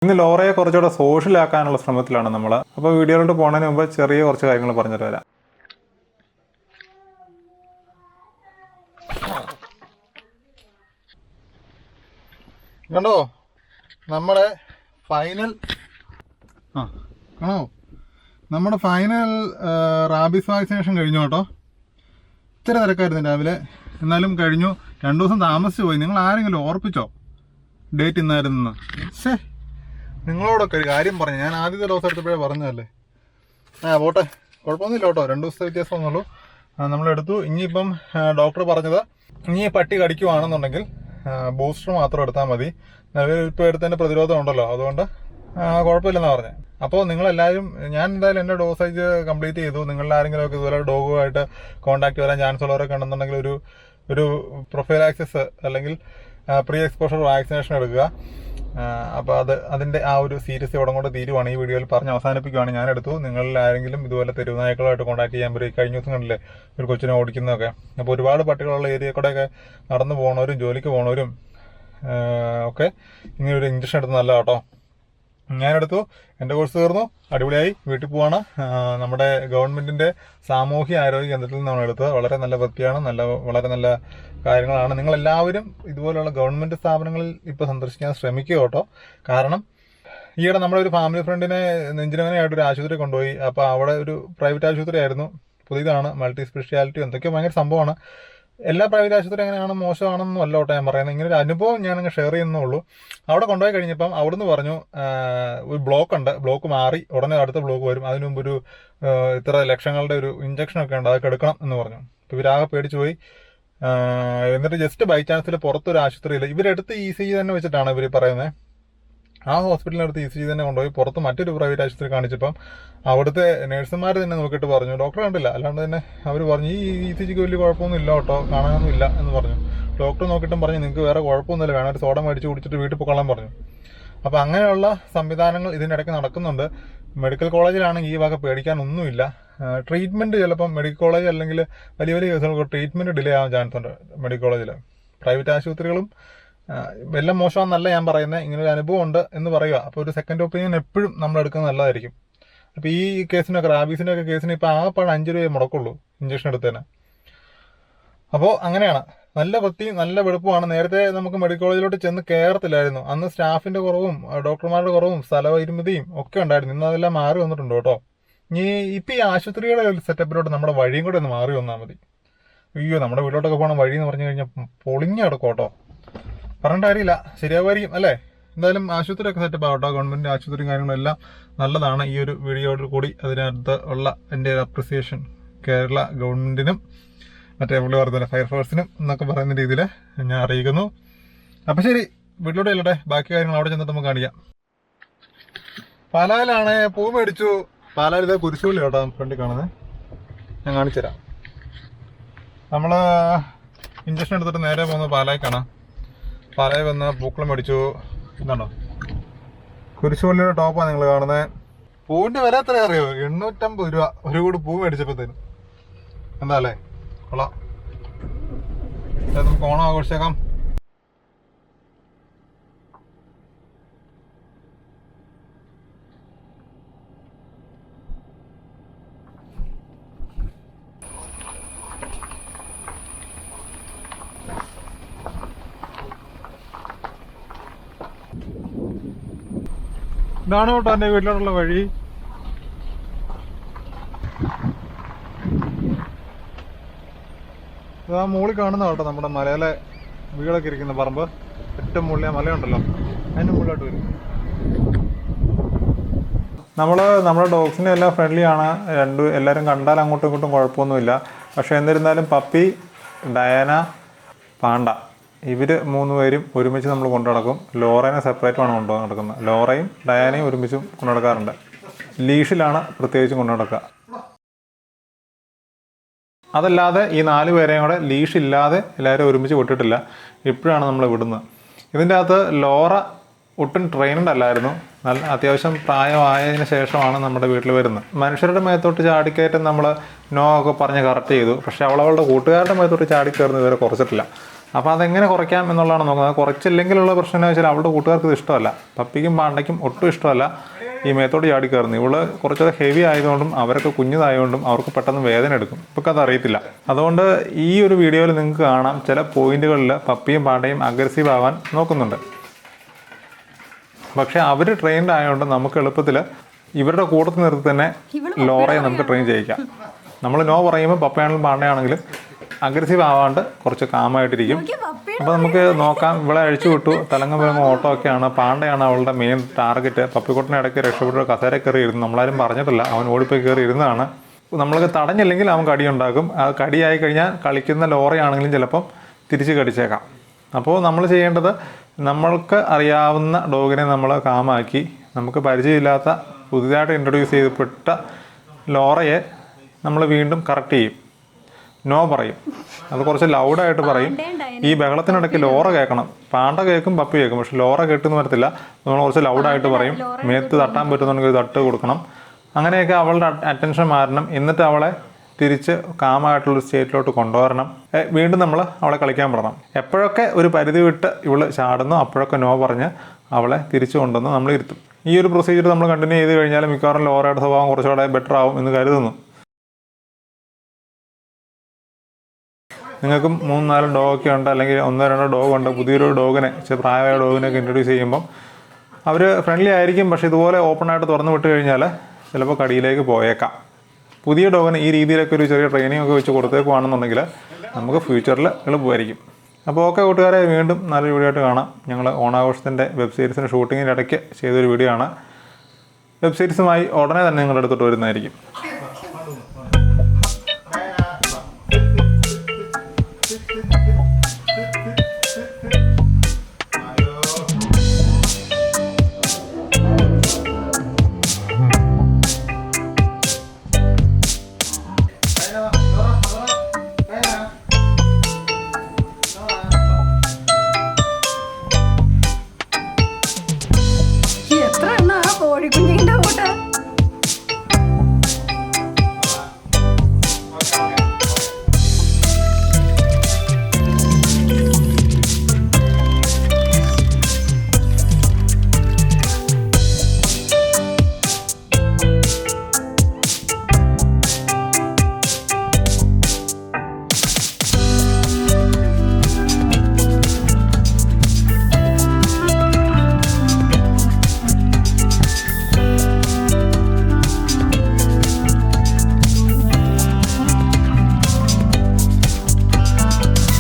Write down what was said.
ഇന്ന് ലോറയെ കുറച്ചുകൂടെ സോഷ്യലാക്കാനുള്ള ശ്രമത്തിലാണ് നമ്മൾ. അപ്പോൾ വീഡിയോയിലോട്ട് പോകുന്നതിന് മുമ്പ് ചെറിയ കുറച്ച് കാര്യങ്ങൾ പറഞ്ഞിട്ട് വരാം. കണ്ടോ നമ്മുടെ ഫൈനൽ റാബീസ് വാക്സിനേഷൻ കഴിഞ്ഞു കേട്ടോ. ഇച്ചിരി തിരക്കായിരുന്നു രാവിലെ, എന്നാലും കഴിഞ്ഞു. 2 ദിവസം താമസിച്ചു പോയി. നിങ്ങൾ ആരെങ്കിലും ഓർപ്പിച്ചോ ഡേറ്റ് ഇന്നായിരുന്നു? ശേ, നിങ്ങളോടൊക്കെ ഒരു കാര്യം പറഞ്ഞു. ഞാൻ ആദ്യത്തെ ദിവസം എടുത്തപ്പോഴേ പറഞ്ഞതല്ലേ. പോട്ടെ, കുഴപ്പമൊന്നുമില്ല കേട്ടോ. 2 ദിവസത്തെ വ്യത്യാസമൊന്നുള്ളൂ. നമ്മളെടുത്തു. ഇനിയിപ്പം ഡോക്ടർ പറഞ്ഞത്, ഇനി പട്ടി കടിക്കുവാണെന്നുണ്ടെങ്കിൽ ബൂസ്റ്റർ മാത്രം എടുത്താൽ മതി. ഇപ്പോൾ എടുത്തതിൻ്റെ പ്രതിരോധം ഉണ്ടല്ലോ, അതുകൊണ്ട് കുഴപ്പമില്ലെന്നാണ് പറഞ്ഞത്. അപ്പോൾ നിങ്ങളെല്ലാവരും, ഞാൻ എന്തായാലും എൻ്റെ ഡോസേജ് കംപ്ലീറ്റ് ചെയ്തു. നിങ്ങളാരെങ്കിലും ഒക്കെ ഇതുപോലെ ഡോഗുമായിട്ട് കോൺടാക്ട് വരാൻ ചാൻസ് ഉള്ളവരൊക്കെ ഉണ്ടെന്നുണ്ടെങ്കിൽ ഒരു പ്രൊഫൈലാക്സിസ് അല്ലെങ്കിൽ പ്രീ എക്സ്പോഷർ വാക്സിനേഷൻ എടുക്കുക. അപ്പോൾ അതിൻ്റെ ആ ഒരു സീരീസ് ഇവിടെ കൊണ്ട് തീരുവാണ്. ഈ വീഡിയോയിൽ പറഞ്ഞ് അവസാനിപ്പിക്കുകയാണ്. ഞാൻ എടുത്തു. നിങ്ങളിൽ ആരെങ്കിലും ഇതുപോലെ തെരുവുനായ്ക്കളുമായിട്ട് കോൺടാക്ട് ചെയ്യാൻ പറ്റും. കഴിഞ്ഞ ദിവസം കണ്ടില്ലേ ഒരു കൊച്ചിനെ ഓടിക്കുന്നതൊക്കെ. അപ്പോൾ ഒരുപാട് പട്ടികളുള്ള ഏരിയ കൂടെയൊക്കെ നടന്നു പോകണവരും ജോലിക്ക് പോകണവരും ഒക്കെ ഇങ്ങനെ ഒരു ഇഞ്ചക്ഷൻ എടുത്ത് നല്ല കേട്ടോ. ഞാനെടുത്തു. എൻ്റെ കോഴ്സ് തീർന്നു, അടിപൊളിയായി വീട്ടിൽ പോവാണ്. നമ്മുടെ ഗവൺമെൻറ്റിൻ്റെ സാമൂഹ്യ ആരോഗ്യ കേന്ദ്രത്തിൽ നിന്നാണ് എടുത്തത്. വളരെ നല്ല വൃത്തിയാണ്, വളരെ നല്ല കാര്യങ്ങളാണ്. നിങ്ങളെല്ലാവരും ഇതുപോലുള്ള ഗവൺമെൻറ് സ്ഥാപനങ്ങളിൽ ഇപ്പോൾ സന്ദർശിക്കാൻ ശ്രമിക്കുക കേട്ടോ. കാരണം ഈയിടെ നമ്മുടെ ഒരു ഫാമിലി ഫ്രണ്ടിനെ നെഞ്ചിനവനായിട്ടൊരു ആശുപത്രി കൊണ്ടുപോയി. അപ്പോൾ അവിടെ ഒരു പ്രൈവറ്റ് ആശുപത്രി ആയിരുന്നു, പുതിയതാണ്, മൾട്ടി സ്പെഷ്യാലിറ്റി എന്തൊക്കെയോ ഭയങ്കര സംഭവമാണ്. എല്ലാ പ്രൈവറ്റ് ആശുപത്രി എങ്ങനെയാണ് മോശമാണെന്നും അല്ല കേട്ടോ ഞാൻ പറയുന്നത്. ഇങ്ങനെ ഒരു അനുഭവം ഞാനങ്ങ് ഷെയർ ചെയ്യുന്നുള്ളൂ. അവിടെ കൊണ്ടുപോയി കഴിഞ്ഞപ്പം അവിടുന്ന് പറഞ്ഞു ഒരു ബ്ലോക്ക് ഉണ്ട്, ബ്ലോക്ക് മാറി ഉടനെ അടുത്ത ബ്ലോക്ക് വരും, അതിനു മുമ്പ് ഒരു ഇത്ര ലക്ഷങ്ങളുടെ ഒരു ഇഞ്ചക്ഷനൊക്കെ ഉണ്ട്, അതൊക്കെ എടുക്കണം എന്ന് പറഞ്ഞു. അപ്പോൾ ഇവരാകെ പേടിച്ചു പോയി. എന്നിട്ട് ജസ്റ്റ് ബൈ ചാൻസിൽ പുറത്തൊരു ആശുപത്രിയിൽ ഇവരെടുത്ത് ECG തന്നെ വെച്ചിട്ടാണ് ഇവർ പറയുന്നത്. ആ ഹോസ്പിറ്റലിനടുത്ത് ECG തന്നെ കൊണ്ടുപോയി പുറത്ത് മറ്റൊരു പ്രൈവറ്റ് ആശുപത്രി കാണിച്ചപ്പം അവിടുത്തെ നഴ്സുമാർ തന്നെ നോക്കിയിട്ട് പറഞ്ഞു, ഡോക്ടർ കണ്ടില്ല, അല്ലാണ്ട് തന്നെ അവർ പറഞ്ഞു ഈ ECGക്ക് വലിയ കുഴപ്പമൊന്നും ഇല്ല കേട്ടോ, കാണാനൊന്നും ഇല്ല എന്ന് പറഞ്ഞു. ഡോക്ടർ നോക്കിയിട്ടും പറഞ്ഞു നിങ്ങൾക്ക് വേറെ കുഴപ്പമൊന്നുമില്ല, വേണം ഒരു സോഡ മേടിച്ച് കുടിച്ചിട്ട് വീട്ടിൽ പോയിക്കൊള്ളാൻ പറഞ്ഞു. അപ്പോൾ അങ്ങനെയുള്ള സംവിധാനങ്ങൾ ഇതിനിടയ്ക്ക് നടക്കുന്നുണ്ട്. മെഡിക്കൽ കോളേജിലാണെങ്കിൽ ഈ വക പേടിക്കാനൊന്നുമില്ല. ട്രീറ്റ്മെൻറ്റ് ചിലപ്പം മെഡിക്കൽ കോളേജ് അല്ലെങ്കിൽ വലിയ വലിയ കേസുകൾക്ക് ട്രീറ്റ്മെൻറ്റ് ഡിലേ ആവാൻ ചാൻസ് ഉണ്ട് മെഡിക്കൽ കോളേജിൽ. പ്രൈവറ്റ് ആശുപത്രികളും എല്ലാം മോശമാണെന്നല്ല ഞാൻ പറയുന്നത്, ഇങ്ങനൊരു അനുഭവം ഉണ്ട് എന്ന് പറയുക. അപ്പോൾ ഒരു സെക്കൻഡ് ഒപ്പീനിയൻ എപ്പോഴും നമ്മൾ എടുക്കുന്നത് നല്ലതായിരിക്കും. അപ്പോൾ ഈ കേസിനൊക്കെ റാബീസിൻ്റെയൊക്കെ കേസിന് ഇപ്പോൾ ആകെപ്പാട് 5 രൂപയെ മുടക്കുള്ളൂ ഇഞ്ചക്ഷൻ എടുത്തതിന്. അപ്പോൾ അങ്ങനെയാണ്. നല്ല വൃത്തിയും നല്ല വെളുപ്പമാണ്. നേരത്തെ നമുക്ക് മെഡിക്കൽ കോളേജിലോട്ട് ചെന്ന് കയറത്തില്ലായിരുന്നു. അന്ന് സ്റ്റാഫിൻ്റെ കുറവും ഡോക്ടർമാരുടെ കുറവും സ്ഥലപരിമിതിയും ഒക്കെ ഉണ്ടായിരുന്നു. ഇന്ന് അതെല്ലാം മാറി വന്നിട്ടുണ്ട് കേട്ടോ. ഇനി ഇപ്പം ഈ ആശുപത്രിയുടെ ഒരു സെറ്റപ്പിലോട്ട് നമ്മുടെ വഴിയും കൂടെ ഒന്ന് മാറി വന്നാൽ മതി. അയ്യോ, നമ്മുടെ വീട്ടിലോട്ടൊക്കെ പോകണം വഴി എന്ന് പറഞ്ഞു കഴിഞ്ഞാൽ പൊളിഞ്ഞ് കിടക്കും കേട്ടോ. പറഞ്ഞിട്ട് കാര്യമില്ല, ശരിയാവുമായിരിക്കും അല്ലേ. എന്തായാലും ആശുപത്രിയൊക്കെ സെറ്റപ്പ് ആവട്ടോ. ഗവൺമെൻറ് ആശുപത്രിയും കാര്യങ്ങളെല്ലാം നല്ലതാണ്. ഈ ഒരു വീഡിയോയോട് കൂടി അതിനകത്ത് ഉള്ള എൻ്റെ ഒരു അപ്രിസിയേഷൻ കേരള ഗവൺമെൻറ്റിനും മറ്റേ പുള്ളിവർദ്ധന ഫയർഫോഴ്സിനും എന്നൊക്കെ പറയുന്ന രീതിയിൽ ഞാൻ അറിയിക്കുന്നു. അപ്പം ശരി, വീട്ടിലോട്ട് ചെല്ലട്ടെ. ബാക്കി കാര്യങ്ങൾ അവിടെ ചെന്നിട്ട് നമുക്ക് കാണിക്കാം. പാലായിലാണ് പൂ മേടിച്ചു. പാലായിൽ ഇതേ കുരിശുപള്ളി കേട്ടോ ഫ്രണ്ടിൽ കാണുന്നത്, ഞാൻ കാണിച്ചുതരാം. നമ്മൾ ഇഞ്ചക്ഷൻ എടുത്തിട്ട് നേരെ പോകുന്നത് പാലായിക്കാണ്. പാലായി വന്ന് പൂക്കളം മേടിച്ചു. ഇതുണ്ടോ കുരിശുപള്ളിയുടെ ടോപ്പാണ് നിങ്ങൾ കാണുന്നത്. പൂവിൻ്റെ വില എത്ര അറിയോ? 850 രൂപ ഒരു കൂടി പൂ മേടിച്ചപ്പോഴത്തേനും. എന്താ അല്ലേ, കൊള്ളാം. നമുക്ക് ഓണം ആഘോഷിച്ചേക്കാം. ഇതാണ് കേട്ടോ എൻ്റെ വീട്ടിലോട്ടുള്ള വഴി. ആ മുകളിൽ കാണുന്ന കേട്ടോ നമ്മുടെ മലയിലെ വീടൊക്കെ ഇരിക്കുന്ന പറമ്പ്. ഏറ്റവും മുകളിലെ മലയുണ്ടല്ലോ, അതിൻ്റെ മുകളിലോട്ട് വരും. നമ്മുടെ ഡോഗ്സിൻ്റെ എല്ലാം ഫ്രണ്ട്ലി ആണ്. എല്ലാവരും കണ്ടാൽ അങ്ങോട്ടും ഇങ്ങോട്ടും കുഴപ്പമൊന്നുമില്ല. പക്ഷേ എന്നിരുന്നാലും പപ്പി, ഡയാന, പാണ്ട ഇവർ 3 പേരും ഒരുമിച്ച് നമ്മൾ കൊണ്ടു നടക്കും. ലോറേനെ സെപ്പറേറ്റുമാണ് കൊണ്ടു നടക്കുന്നത്. ലോറയും ഡയാനയും ഒരുമിച്ചും കൊണ്ടു നടക്കാറുണ്ട്. ലീഷിലാണ് പ്രത്യേകിച്ചും കൊണ്ടു നടക്കുക. അതല്ലാതെ ഈ 4 പേരെയും കൂടെ ലീഷ് ഇല്ലാതെ എല്ലാവരും ഒരുമിച്ച് വിട്ടിട്ടില്ല. ഇപ്പോഴാണ് നമ്മൾ വിടുന്നത്. ഇതിൻ്റെ അകത്ത് ലോറ ഒട്ടും ട്രെയിൻഡ് അല്ലായിരുന്നു. നല്ല അത്യാവശ്യം പ്രായമായതിനു ശേഷമാണ് നമ്മുടെ വീട്ടിൽ വരുന്നത്. മനുഷ്യരുടെ മേത്തോട്ട് ചാടിക്കയറ്റം നമ്മൾ നോ ഒക്കെ പറഞ്ഞ് കറക്റ്റ് ചെയ്തു. പക്ഷേ അവളുടെ കൂട്ടുകാരുടെ മേത്തോട്ട് ചാടിക്കയറുന്നത് ഇവരെ കുറച്ചിട്ടില്ല. അപ്പോൾ അതെങ്ങനെ കുറയ്ക്കാം എന്നുള്ളതാണ് നോക്കുന്നത്. കുറച്ചില്ലെങ്കിലുള്ള പ്രശ്നം എന്ന് വെച്ചാൽ അവളുടെ കൂട്ടുകാർക്ക് ഇത് ഇഷ്ടമല്ല. പപ്പിക്കും പാണ്ടയ്ക്കും ഒട്ടും ഇഷ്ടമല്ല ഈ മേത്തോട്ട് ചാടി കയറുന്നു. ഇവള് കുറച്ചുകൂടെ ഹെവി ആയതുകൊണ്ടും അവരൊക്കെ കുഞ്ഞതായതുകൊണ്ടും അവർക്ക് പെട്ടെന്ന് വേദന എടുക്കും. ഇപ്പൊക്കെ അത് അറിയത്തില്ല. അതുകൊണ്ട് ഈ ഒരു വീഡിയോയിൽ നിങ്ങൾക്ക് കാണാം ചില പോയിന്റുകളിൽ പപ്പിയും പാണ്ടയും അഗ്രസീവ് ആവാൻ നോക്കുന്നുണ്ട്. പക്ഷേ അവർ ട്രെയിൻഡ് ആയതുകൊണ്ട് നമുക്ക് എളുപ്പത്തിൽ ഇവരുടെ കൂട്ടത്തിൽ നിർത്തി തന്നെ ലോറയെ നമുക്ക് ട്രെയിൻ ചെയ്യിക്കാം. നമ്മൾ നോ പറയുമ്പോൾ പപ്പയാണെങ്കിലും പാണ്ടയാണെങ്കിലും അഗ്രസീവ് ആവാണ്ട് കുറച്ച് കാമായിട്ടിരിക്കും. അപ്പോൾ നമുക്ക് നോക്കാം. ഇവിടെ അഴിച്ചു വിട്ടു, തലങ്ങ വേഗം ഓട്ടോ ഒക്കെയാണ്. പാണ്ടയാണ് അവളുടെ മെയിൻ ടാർഗറ്റ്. പപ്പിക്കുട്ടനെ ഇടയ്ക്ക് രക്ഷപ്പെട്ട് കസേര കയറി ഇരുന്നു. നമ്മളാരും പറഞ്ഞിട്ടില്ല, അവൻ ഓടിപ്പോയി കയറി ഇരുന്നതാണ്. നമ്മൾക്ക് തടഞ്ഞില്ലെങ്കിൽ അവൻ കടിയുണ്ടാക്കും. ആ കടിയായി കഴിഞ്ഞാൽ കളിക്കുന്ന ലോറയാണെങ്കിലും ചിലപ്പം തിരിച്ച് കടിച്ചേക്കാം. അപ്പോൾ നമ്മൾ ചെയ്യേണ്ടത് നമ്മൾക്ക് അറിയാവുന്ന ഡോഗിനെ നമ്മൾ കാമാക്കി നമുക്ക് പരിചയമില്ലാത്ത പുതിയതായിട്ട് ഇൻട്രൊഡ്യൂസ് ചെയ്യപ്പെട്ട ലോറയെ നമ്മൾ വീണ്ടും കറക്റ്റ് ചെയ്യും. നോ പറയും. അത് കുറച്ച് ലൗഡായിട്ട് പറയും. ഈ ബഹളത്തിനിടയ്ക്ക് ലോറ കേൾക്കണം. പാണ്ട കേൾക്കും, പപ്പി കേൾക്കും. പക്ഷെ ലോറ കേട്ടെന്ന് വരത്തില്ല. നമ്മൾ കുറച്ച് ലൗഡായിട്ട് പറയും. മേത്ത് തട്ടാൻ പറ്റുന്നുണ്ടെങ്കിൽ തട്ട് കൊടുക്കണം. അങ്ങനെയൊക്കെ അവളുടെ അറ്റൻഷൻ മാറണം. എന്നിട്ട് അവളെ തിരിച്ച് കാമായിട്ടുള്ളൊരു സ്റ്റേറ്റിലോട്ട് കൊണ്ടുവരണം. വീണ്ടും നമ്മൾ അവളെ കളിക്കാൻ വിടണം. എപ്പോഴൊക്കെ ഒരു പരിധി വിട്ട് ഇവള് ചാടുന്നു അപ്പോഴൊക്കെ നോ പറഞ്ഞ് അവളെ തിരിച്ചു കൊണ്ടുവന്ന് നമ്മൾ ഇരുത്തും. ഈ ഒരു പ്രൊസീജിയർ നമ്മൾ കണ്ടിന്യൂ ചെയ്ത് കഴിഞ്ഞാൽ മിക്കവാറും ലോറയുടെ സ്വഭാവം കുറച്ചുകൂടെ ബെറ്റർ ആവും എന്ന് കരുതുന്നു. നിങ്ങൾക്കും 3-4 ഡോഗൊക്കെ ഉണ്ട്, അല്ലെങ്കിൽ 1-2 ഡോഗ് ഉണ്ട്. പുതിയൊരു ഡോഗിനെ, പ്രായമായ ഡോഗിനൊക്കെ ഇൻട്രൊഡ്യൂസ് ചെയ്യുമ്പം അവർ ഫ്രണ്ട്ലി ആയിരിക്കും. പക്ഷേ ഇതുപോലെ ഓപ്പണായിട്ട് തുറന്നു വിട്ട് കഴിഞ്ഞാൽ ചിലപ്പോൾ കടിയിലേക്ക് പോയേക്കാം. പുതിയ ഡോഗിന് ഈ രീതിയിലൊക്കെ ഒരു ചെറിയ ട്രെയിനിങ് ഒക്കെ വെച്ച് കൊടുത്തേക്കുവാണെന്നുണ്ടെങ്കിൽ നമുക്ക് ഫ്യൂച്ചറിൽ എളുപ്പമായിരിക്കും. അപ്പോൾ ഓക്കെ കൂട്ടുകാരെ, വീണ്ടും നല്ലൊരു വീഡിയോ ആയിട്ട് കാണാം. ഞങ്ങൾ ഓണാഘോഷത്തിൻ്റെ വെബ് സീരീസിൻ്റെ ഷൂട്ടിങ്ങിൻ്റെ ഇടയ്ക്ക് ചെയ്തൊരു വീഡിയോ ആണ്. വെബ് സീരീസുമായി ഉടനെ തന്നെ നിങ്ങളുടെ അടുത്തോട്ട് വരുന്നതായിരിക്കും.